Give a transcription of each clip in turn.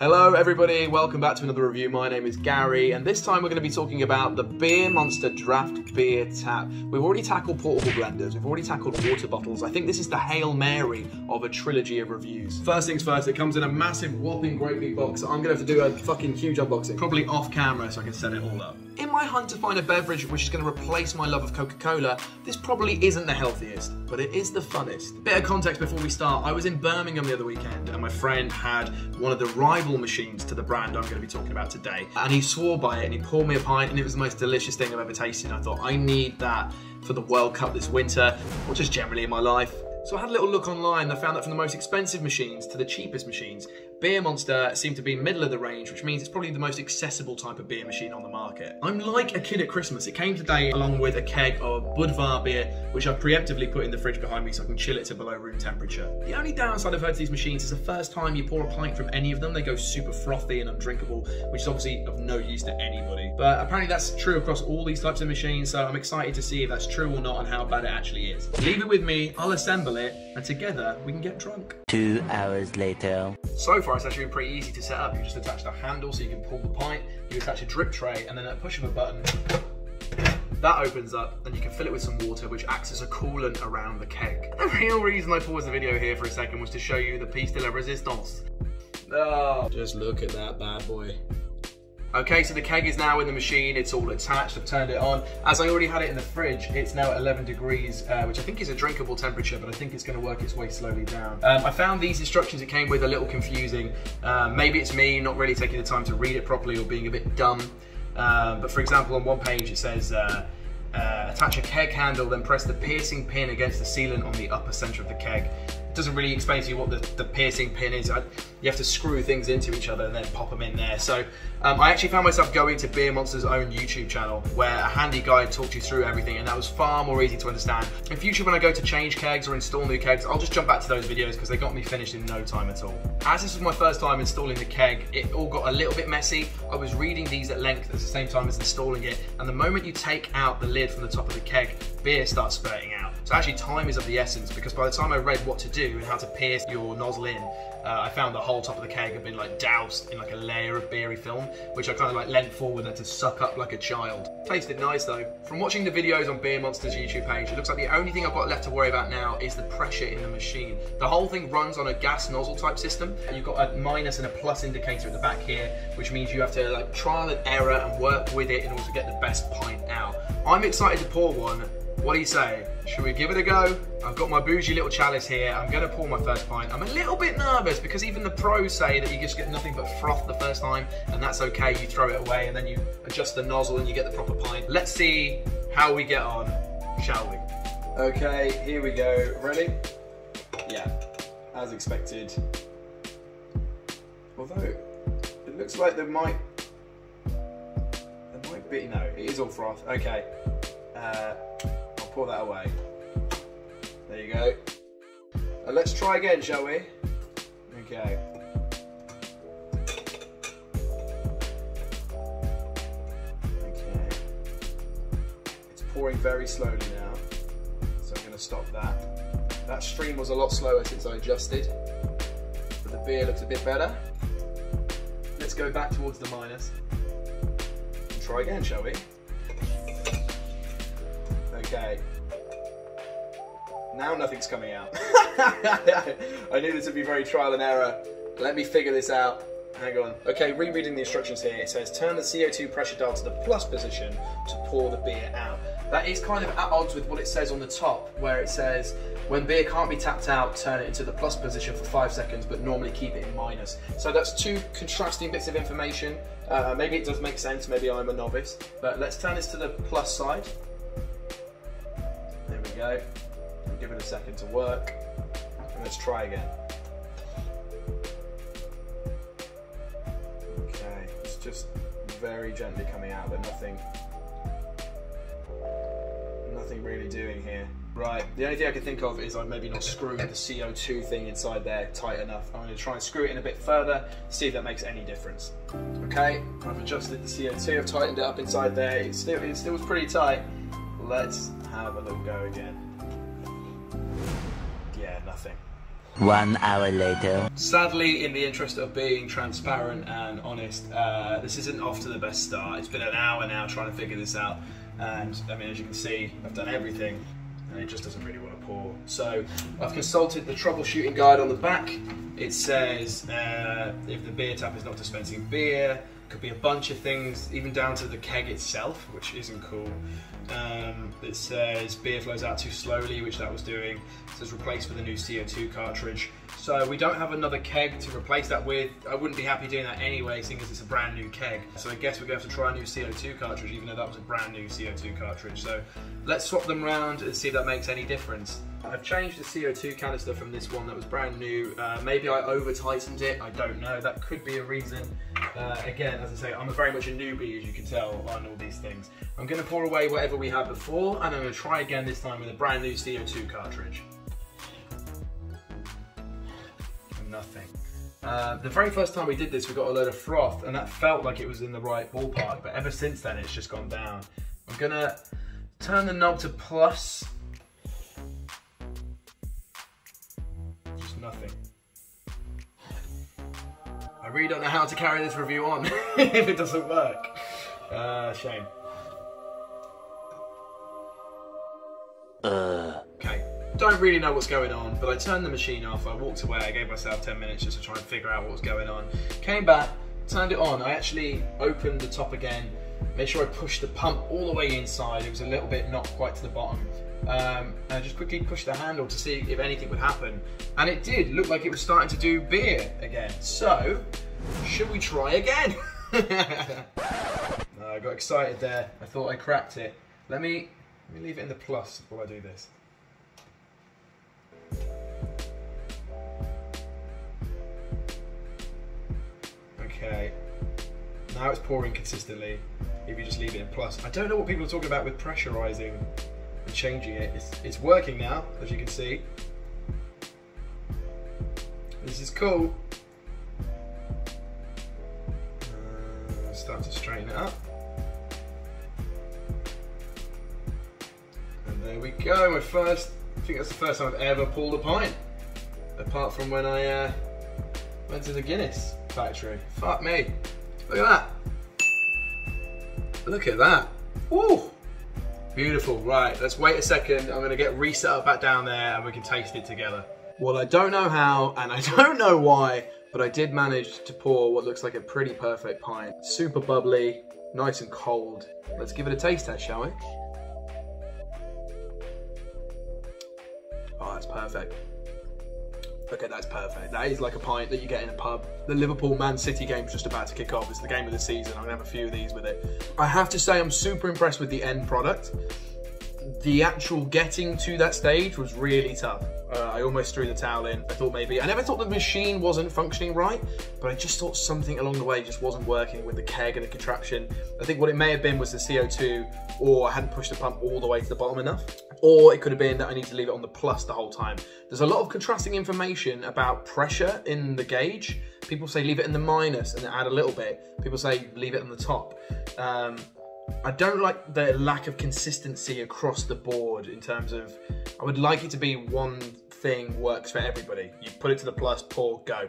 Hello everybody, welcome back to another review. My name is Gary, and this time we're going to be talking about the BeerMonster Draught beer tap. We've already tackled portable blenders, we've already tackled water bottles. I think this is the Hail Mary of a trilogy of reviews. First things first, it comes in a massive whopping great big box. I'm going to have to do a fucking huge unboxing, probably off camera so I can set it all up. In my hunt to find a beverage which is going to replace my love of Coca-Cola, this probably isn't the healthiest, but it is the funnest. Bit of context before we start, I was in Birmingham the other weekend and my friend had one of the rival machines to the brand I'm going to be talking about today, and he swore by it and he poured me a pint and it was the most delicious thing I've ever tasted. I thought I need that for the World Cup this winter, or just generally in my life. So I had a little look online and I found that from the most expensive machines to the cheapest machines, BeerMonster seemed to be middle of the range, which means it's probably the most accessible type of beer machine on the market. I'm like a kid at Christmas. It came today along with a keg of Budvar beer, which I preemptively put in the fridge behind me so I can chill it to below room temperature. The only downside I've heard to these machines is the first time you pour a pint from any of them, they go super frothy and undrinkable, which is obviously of no use to anybody. But apparently that's true across all these types of machines, so I'm excited to see if that's true or not and how bad it actually is. Leave it with me, I'll assemble it, and together we can get drunk. 2 hours later. So far it's actually been pretty easy to set up. You just attach the handle so you can pull the pint, you attach a drip tray, and then at a push of a button, that opens up and you can fill it with some water, which acts as a coolant around the keg. The real reason I paused the video here for a second was to show you the piece de la resistance. Oh, just look at that bad boy. Okay, so the keg is now in the machine, it's all attached, I've turned it on. As I already had it in the fridge, it's now at 11 degrees, which I think is a drinkable temperature, but I think it's gonna work its way slowly down. I found these instructions it came with a little confusing. Maybe it's me not really taking the time to read it properly or being a bit dumb. But for example, on one page it says, attach a keg handle, then press the piercing pin against the sealant on the upper center of the keg. It doesn't really explain to you what the piercing pin is. You have to screw things into each other and then pop them in there. So I actually found myself going to BeerMonster's own YouTube channel where a handy guide talked you through everything, and that was far more easy to understand. In future, when I go to change kegs or install new kegs, I'll just jump back to those videos because they got me finished in no time at all. As this was my first time installing the keg, it all got a little bit messy. I was reading these at length at the same time as installing it, and the moment you take out the lid from the top of the keg, beer starts spurting out. So actually time is of the essence, because by the time I read what to do and how to pierce your nozzle in, I found the whole top of the keg had been like doused in like a layer of beery film, which I kind of like leant forward and to suck up like a child. Tasted nice though. From watching the videos on BeerMonster's YouTube page, it looks like the only thing I've got left to worry about now is the pressure in the machine. The whole thing runs on a gas nozzle type system. You've got a minus and a plus indicator at the back here, which means you have to like trial and error and work with it in order to get the best pint out. I'm excited to pour one. What do you say? Should we give it a go? I've got my bougie little chalice here. I'm gonna pour my first pint. I'm a little bit nervous because even the pros say that you just get nothing but froth the first time, and that's okay. You throw it away and then you adjust the nozzle and you get the proper pint. Let's see how we get on, shall we? Okay, here we go. Ready? Yeah, as expected. Although, it looks like there might be, no, it is all froth. Okay. Pour that away. There you go. Let's try again, shall we? Okay. Okay. It's pouring very slowly now, so I'm going to stop that. That stream was a lot slower since I adjusted, but the beer looks a bit better. Let's go back towards the minus. And try again, shall we? Okay. Now nothing's coming out. I knew this would be very trial and error. Let me figure this out. Hang on. Okay, rereading the instructions here, it says turn the CO2 pressure dial to the plus position to pour the beer out. That is kind of at odds with what it says on the top, where it says when beer can't be tapped out, turn it into the plus position for 5 seconds, but normally keep it in minus. So that's two contrasting bits of information. Maybe it does make sense, maybe I'm a novice, but let's turn this to the plus side. There we go. Give it a second to work. And let's try again. Okay, it's just very gently coming out, but nothing really doing here. Right, the only thing I can think of is I've maybe not screwed the CO2 thing inside there tight enough. I'm going to try and screw it in a bit further, see if that makes any difference. Okay, I've adjusted the CO2, I've tightened it up inside there. It still was pretty tight. Let's have a little go again. Yeah, nothing. 1 hour later. Sadly, in the interest of being transparent and honest, this isn't off to the best start. It's been an hour now trying to figure this out, and I mean, as you can see, I've done everything and it just doesn't really want to pour. So I've consulted the troubleshooting guide on the back. It says if the beer tap is not dispensing beer, could be a bunch of things, even down to the keg itself, which isn't cool. It says beer flows out too slowly, which that was doing. It says replace with a new CO2 cartridge. So we don't have another keg to replace that with. I wouldn't be happy doing that anyway, seeing as it's a brand new keg. So I guess we're going to have to try a new CO2 cartridge, even though that was a brand new CO2 cartridge. So let's swap them around and see if that makes any difference. I've changed the CO2 canister from this one that was brand new. Maybe I over-tightened it, I don't know. That could be a reason. Again, as I say, I'm very much a newbie, as you can tell, on all these things. I'm going to pour away whatever we had before, and I'm going to try again this time with a brand new CO2 cartridge. Nothing. The very first time we did this, we got a load of froth, and that felt like it was in the right ballpark, but ever since then, it's just gone down. I'm going to turn the knob to plus. Just nothing. I really don't know how to carry this review on if it doesn't work. Shame. Okay, don't really know what's going on, but I turned the machine off, I walked away, I gave myself 10 minutes just to try and figure out what was going on. Came back, turned it on, I actually opened the top again, made sure I pushed the pump all the way inside, it was a little bit not quite to the bottom. And I just quickly pushed the handle to see if anything would happen. And it did, look like it was starting to do beer again. So, should we try again? I got excited there, I thought I cracked it. Let me leave it in the plus while I do this. Okay, now it's pouring consistently if you just leave it in plus. I don't know what people are talking about with pressurizing and changing it. It's working now, as you can see. This is cool. Start to straighten it up. And there we go, I think that's the first time I've ever pulled a pint. Apart from when I went to the Guinness factory. Fuck me. Look at that. Look at that. Woo! Beautiful. Right, let's wait a second. I'm going to get reset up back down there and we can taste it together. Well, I don't know how and I don't know why, but I did manage to pour what looks like a pretty perfect pint. Super bubbly, nice and cold. Let's give it a taste test, shall we? Oh, that's perfect. Okay, that's perfect. That is like a pint that you get in a pub. The Liverpool-Man City game's just about to kick off. It's the game of the season. I'm gonna have a few of these with it. I have to say I'm super impressed with the end product. The actual getting to that stage was really tough. I almost threw the towel in. I thought maybe, I never thought the machine wasn't functioning right, but I just thought something along the way just wasn't working with the keg and the contraption. I think what it may have been was the CO2, or I hadn't pushed the pump all the way to the bottom enough, or it could have been that I need to leave it on the plus the whole time. There's a lot of contrasting information about pressure in the gauge. People say leave it in the minus and add a little bit. People say leave it on the top. I don't like the lack of consistency across the board in terms of, I would like it to be one thing works for everybody. You put it to the plus, pour, go.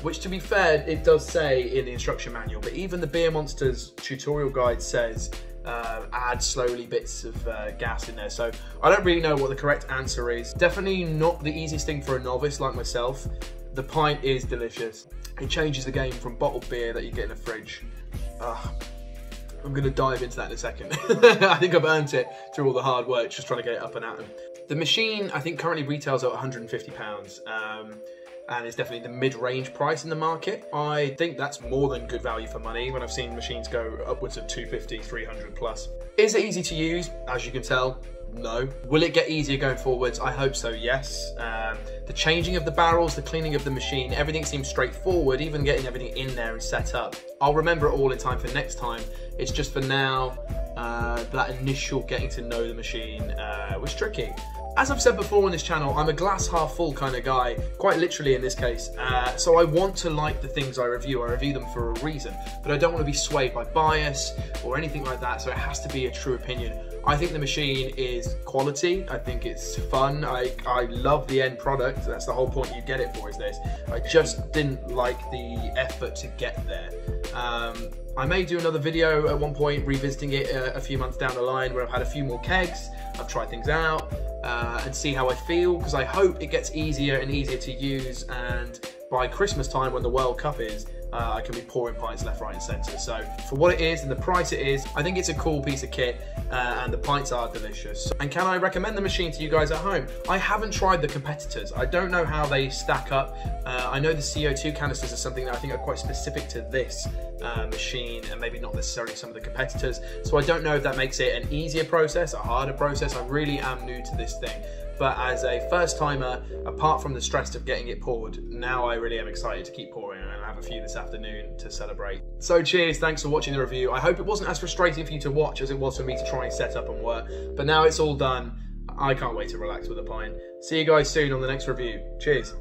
Which to be fair, it does say in the instruction manual, but even the BeerMonster's tutorial guide says add slowly bits of gas in there. So I don't really know what the correct answer is. Definitely not the easiest thing for a novice like myself. The pint is delicious. It changes the game from bottled beer that you get in a fridge. I'm going to dive into that in a second. I think I've earned it through all the hard work, just trying to get it up and at them. The machine, I think, currently retails at £150, and it's definitely the mid-range price in the market. I think that's more than good value for money when I've seen machines go upwards of 250, 300 plus. Is it easy to use? As you can tell, no. Will it get easier going forwards? I hope so, yes. The changing of the barrels, the cleaning of the machine, everything seems straightforward, even getting everything in there and set up. I'll remember it all in time for next time. It's just for now, that initial getting to know the machine was tricky. As I've said before on this channel, I'm a glass half full kind of guy, quite literally in this case. So I want to like the things I review them for a reason, but I don't want to be swayed by bias or anything like that, so it has to be a true opinion. I think the machine is quality. I think it's fun. I love the end product. That's the whole point you get it for, is this. I just didn't like the effort to get there. I may do another video at one point revisiting it a few months down the line, where I've had a few more kegs, I've tried things out, and see how I feel, because I hope it gets easier and easier to use, and by Christmas time when the World Cup is, I can be pouring pints left, right and centre. So for what it is and the price it is, I think it's a cool piece of kit, and the pints are delicious. And can I recommend the machine to you guys at home? I haven't tried the competitors. I don't know how they stack up. I know the CO2 canisters are something that I think are quite specific to this machine, and maybe not necessarily some of the competitors. So I don't know if that makes it an easier process, a harder process. I really am new to this thing. But as a first timer, apart from the stress of getting it poured, now I really am excited to keep pouring, and I'll have a few this afternoon to celebrate. So cheers, thanks for watching the review. I hope it wasn't as frustrating for you to watch as it was for me to try and set up and work. But now it's all done, I can't wait to relax with a pint. See you guys soon on the next review. Cheers.